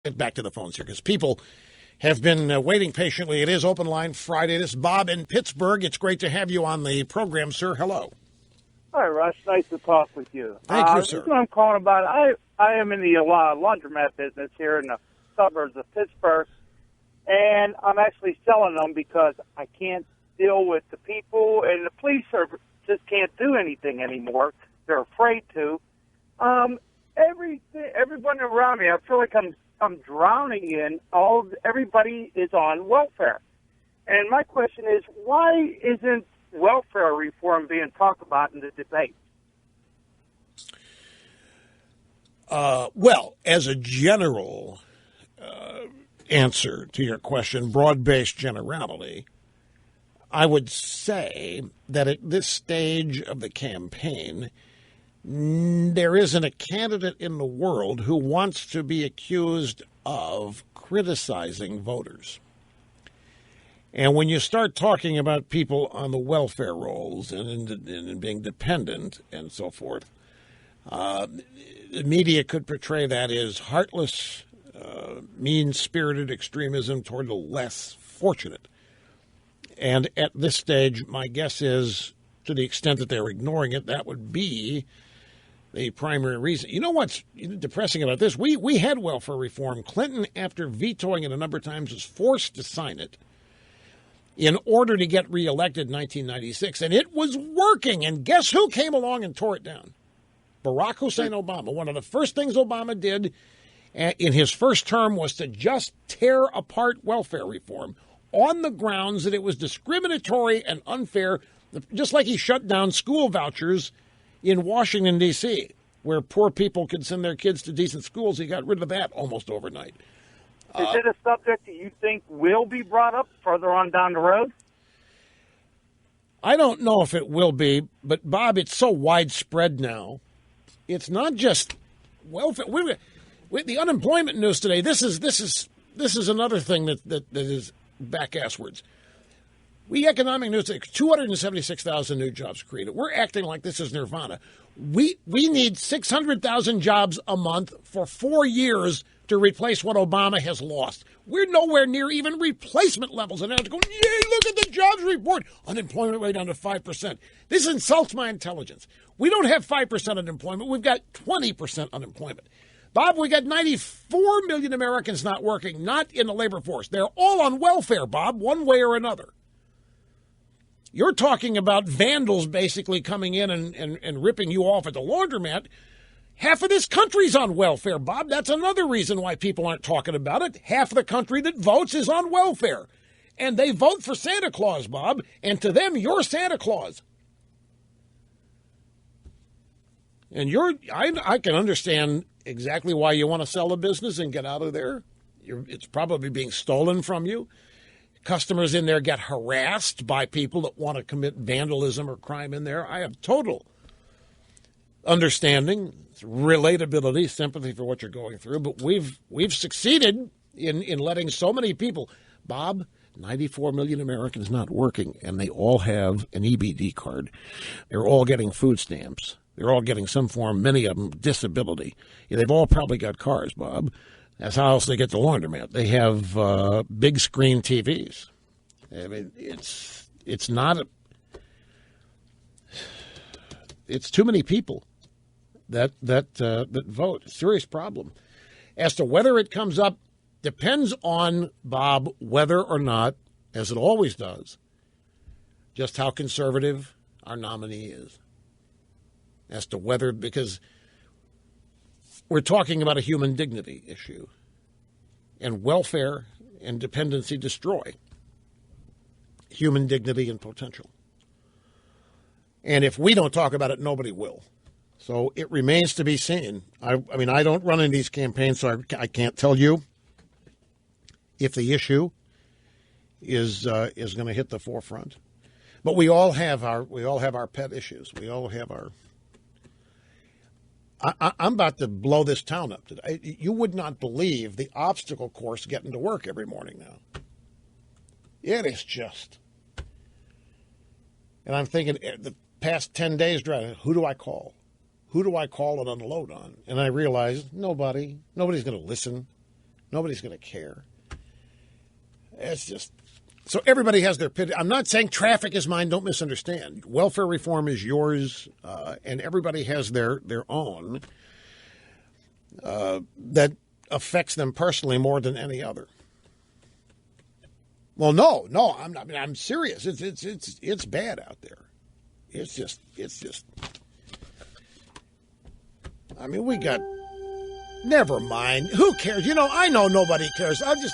get back to the phones here because people have been waiting patiently. It is Open Line Friday. This is Bob in Pittsburgh. It's great to have you on the program, sir. Hello. Hi, Russ. Nice to talk with you. Thank you, sir. This is what I'm calling about. I am in the laundromat business here in the suburbs of Pittsburgh, and I'm actually selling them because I can't deal with the people, and the police just can't do anything anymore. They're afraid to. Everyone around me, I feel like I'm drowning in everybody is on welfare. And my question is, why isn't welfare reform being talked about in the debate? Well, as a general answer to your question, broad-based generality, I would say that at this stage of the campaign, there isn't a candidate in the world who wants to be accused of criticizing voters. And when you start talking about people on the welfare rolls and being dependent and so forth, the media could portray that as heartless, mean-spirited extremism toward the less fortunate. And at this stage, my guess is, to the extent that they're ignoring it, that would be the primary reason. You know what's depressing about this? We had welfare reform. Clinton, after vetoing it a number of times, was forced to sign it in order to get reelected in 1996. And it was working. And guess who came along and tore it down? Barack Hussein Obama. One of the first things Obama did in his first term was to just tear apart welfare reform on the grounds that it was discriminatory and unfair, just like he shut down school vouchers in Washington, D.C., where poor people could send their kids to decent schools. He got rid of that almost overnight. Is it a subject that you think will be brought up further on down the road? I don't know if it will be, but, Bob, it's so widespread now. It's not just welfare. With the unemployment news today, this is another thing that is back-asswards. Economic news, 276,000 new jobs created. We're acting like this is nirvana. We need 600,000 jobs a month for 4 years to replace what Obama has lost. We're nowhere near even replacement levels. And now to go, yay, look at the jobs report. Unemployment rate down to 5%. This insults my intelligence. We don't have 5% unemployment. We've got 20% unemployment. Bob, we got 94 million Americans not working, not in the labor force. They're all on welfare, Bob, one way or another. You're talking about vandals basically coming in and ripping you off at the laundromat. Half of this country's on welfare, Bob. That's another reason why people aren't talking about it. Half of the country that votes is on welfare. And they vote for Santa Claus, Bob. And to them, you're Santa Claus. And I can understand exactly why you want to sell a business and get out of there. It's probably being stolen from you. Customers in there get harassed by people that want to commit vandalism or crime in there. I have total understanding, relatability, sympathy for what you're going through. But we've succeeded in letting so many people. Bob, 94 million Americans not working, and they all have an EBD card. They're all getting food stamps. They're all getting some form, many of them, disability. They've all probably got cars, Bob. That's how else they get the laundromat. They have big screen TVs. I mean, it's too many people that vote. It's a serious problem. As to whether it comes up depends on, Bob, whether or not, as it always does, just how conservative our nominee is. As to whether, because we're talking about a human dignity issue, and welfare and dependency destroy human dignity and potential. And if we don't talk about it, nobody will. So it remains to be seen. I mean, I don't run in these campaigns, so I can't tell you if the issue is going to hit the forefront. But we all have our pet issues. We all have our. I'm about to blow this town up today. You would not believe the obstacle course getting to work every morning now. It is just. And I'm thinking the past 10 days driving, who do I call? Who do I call and unload on? And I realized nobody's going to listen. Nobody's going to care. It's just so everybody has their pit. I'm not saying traffic is mine. Don't misunderstand. Welfare reform is yours, and everybody has their own that affects them personally more than any other. Well, no, I'm not. I mean, I'm serious. It's bad out there. It's just. I mean, we got. Never mind. Who cares? I know nobody cares. I'll just.